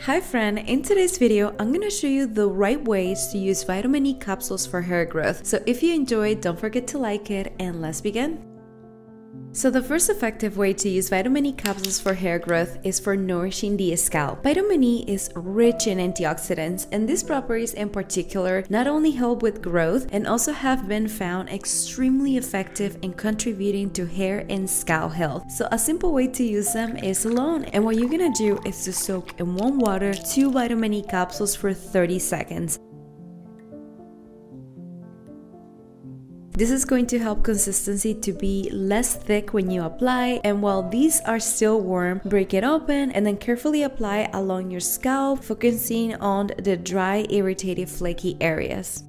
Hi friend, in today's video, I'm gonna show you the right ways to use vitamin E capsules for hair growth. So if you enjoyed, don't forget to like it and let's begin. So the first effective way to use vitamin E capsules for hair growth is for nourishing the scalp. Vitamin E is rich in antioxidants, and these properties in particular not only help with growth and also have been found extremely effective in contributing to hair and scalp health. So a simple way to use them is alone, and what you're gonna do is to soak in warm water 2 vitamin E capsules for 30 seconds. This is going to help consistency to be less thick when you apply, and while these are still warm, break it open and then carefully apply along your scalp, focusing on the dry, irritated, flaky areas.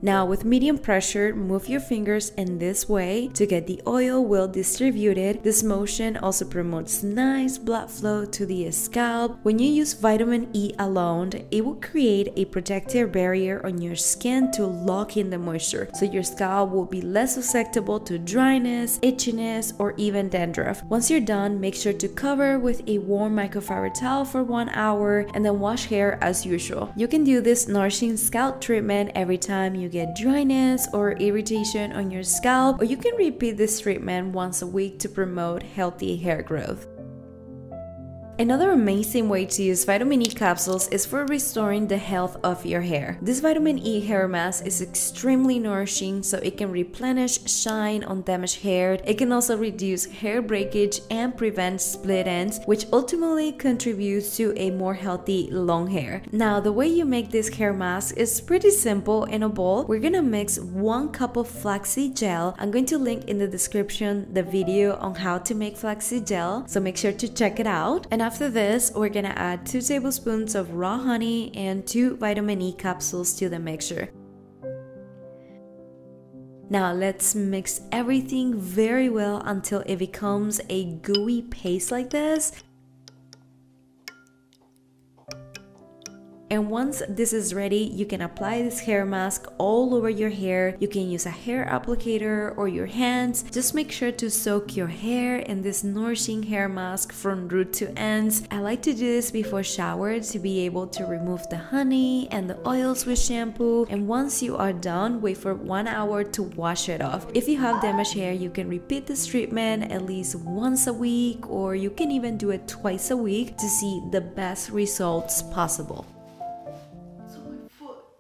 Now with medium pressure, move your fingers in this way to get the oil well distributed. This motion also promotes nice blood flow to the scalp. When you use vitamin E alone, it will create a protective barrier on your skin to lock in the moisture, so your scalp will be less susceptible to dryness, itchiness, or even dandruff. Once you're done, make sure to cover with a warm microfiber towel for 1 hour and then wash hair as usual. You can do this nourishing scalp treatment every time you get dryness or irritation on your scalp, or you can repeat this treatment once a week to promote healthy hair growth. Another amazing way to use vitamin E capsules is for restoring the health of your hair. This vitamin E hair mask is extremely nourishing, so it can replenish shine on damaged hair. It can also reduce hair breakage and prevent split ends, which ultimately contributes to a more healthy long hair. Now, the way you make this hair mask is pretty simple. In a bowl, we're gonna mix 1 cup of flaxseed gel. I'm going to link in the description the video on how to make flaxseed gel, so make sure to check it out. And after this, we're gonna add 2 tablespoons of raw honey and 2 vitamin E capsules to the mixture. Now let's mix everything very well until it becomes a gooey paste like this. And once this is ready, you can apply this hair mask all over your hair. You can use a hair applicator or your hands. Just make sure to soak your hair in this nourishing hair mask from root to ends. I like to do this before shower to be able to remove the honey and the oils with shampoo. And once you are done, wait for 1 hour to wash it off. If you have damaged hair, you can repeat this treatment at least once a week, or you can even do it twice a week to see the best results possible.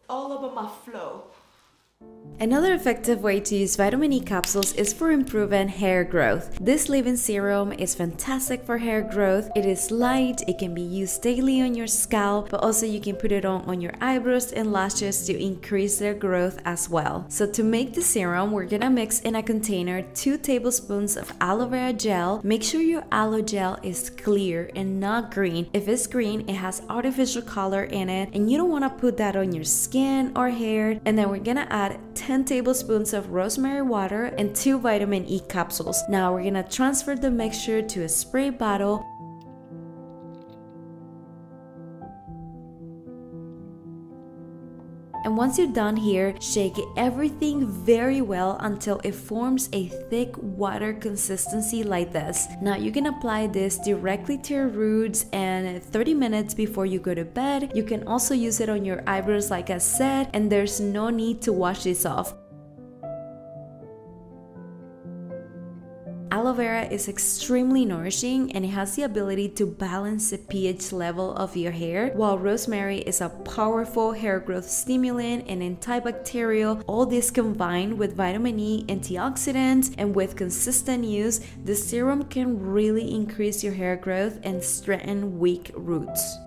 All over my flow. Another effective way to use vitamin E capsules is for improving hair growth. This leave-in serum is fantastic for hair growth. It is light, it can be used daily on your scalp, but also you can put it on your eyebrows and lashes to increase their growth as well. So to make the serum, we're gonna mix in a container 2 tablespoons of aloe vera gel. Make sure your aloe gel is clear and not green. If it's green, it has artificial color in it, and you don't wanna put that on your skin or hair. And then we're gonna add 10 tablespoons of rosemary water and 2 vitamin E capsules. Now we're gonna transfer the mixture to a spray bottle. And once you're done here, shake everything very well until it forms a thick water consistency like this. Now you can apply this directly to your roots and 30 minutes before you go to bed. You can also use it on your eyebrows like I said, and there's no need to wash this off. Aloe vera is extremely nourishing and it has the ability to balance the pH level of your hair, while rosemary is a powerful hair growth stimulant and antibacterial. All this combined with vitamin E, antioxidants, and with consistent use, the serum can really increase your hair growth and strengthen weak roots.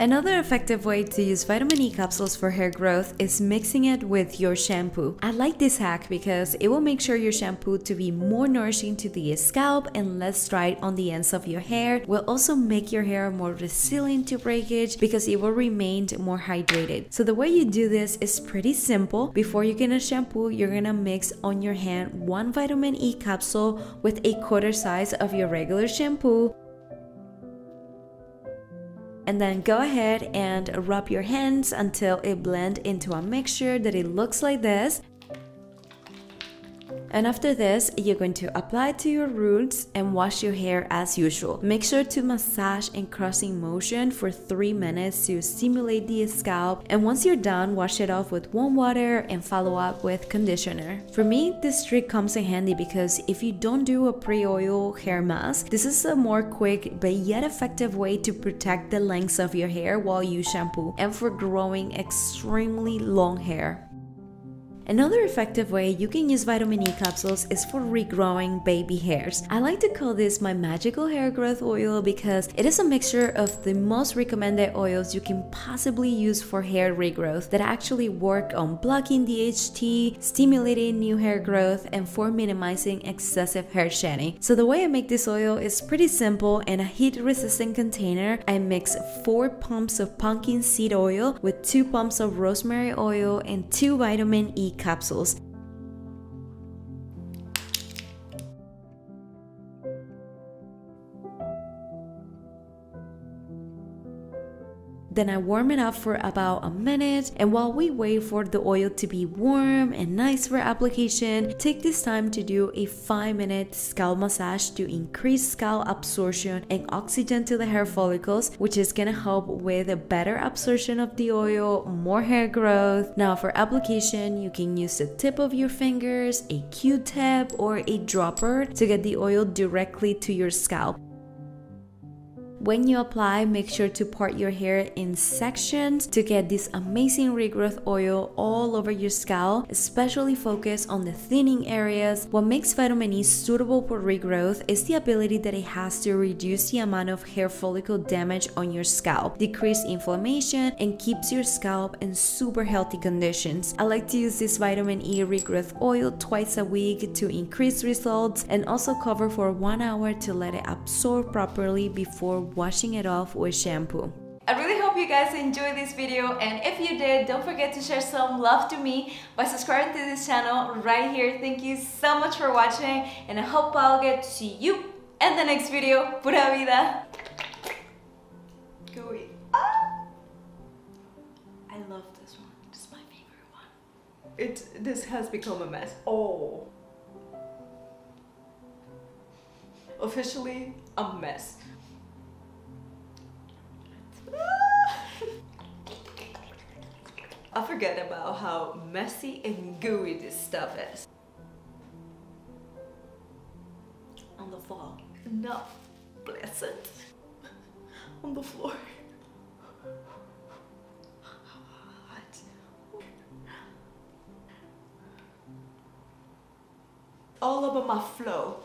Another effective way to use vitamin E capsules for hair growth is mixing it with your shampoo. I like this hack because it will make sure your shampoo to be more nourishing to the scalp and less dry on the ends of your hair. It will also make your hair more resilient to breakage because it will remain more hydrated. So the way you do this is pretty simple. Before you get a shampoo, you're gonna mix on your hand 1 vitamin E capsule with a quarter size of your regular shampoo. And then go ahead and rub your hands until it blends into a mixture that it looks like this. And after this, you're going to apply it to your roots and wash your hair as usual. Make sure to massage in crossing motion for 3 minutes to stimulate the scalp. And once you're done, wash it off with warm water and follow up with conditioner. For me, this trick comes in handy because if you don't do a pre-oil hair mask, this is a more quick but yet effective way to protect the lengths of your hair while you shampoo and for growing extremely long hair. Another effective way you can use vitamin E capsules is for regrowing baby hairs. I like to call this my magical hair growth oil because it is a mixture of the most recommended oils you can possibly use for hair regrowth that actually work on blocking DHT, stimulating new hair growth, and for minimizing excessive hair shedding. So the way I make this oil is pretty simple. In a heat-resistant container, I mix 4 pumps of pumpkin seed oil with 2 pumps of rosemary oil and 2 vitamin E capsules. Then I warm it up for about a minute, and while we wait for the oil to be warm and nice for application, take this time to do a 5-minute scalp massage to increase scalp absorption and oxygen to the hair follicles, which is gonna help with a better absorption of the oil, more hair growth. Now for application, you can use the tip of your fingers, a Q-tip, or a dropper to get the oil directly to your scalp. When you apply, make sure to part your hair in sections to get this amazing regrowth oil all over your scalp, especially focus on the thinning areas. What makes vitamin E suitable for regrowth is the ability that it has to reduce the amount of hair follicle damage on your scalp, decrease inflammation, and keeps your scalp in super healthy conditions. I like to use this vitamin E regrowth oil twice a week to increase results and also cover for 1 hour to let it absorb properly before washing it off with shampoo. I really hope you guys enjoyed this video, and if you did, don't forget to share some love to me by subscribing to this channel right here. Thank you so much for watching, and I hope I'll get to see you in the next video. Pura Vida! Go eat. Ah! I love this one. This is my favorite one. This has become a mess. Oh! Officially a mess. I forget about how messy and gooey this stuff is. On the floor. Not pleasant. On the floor. All over my flow.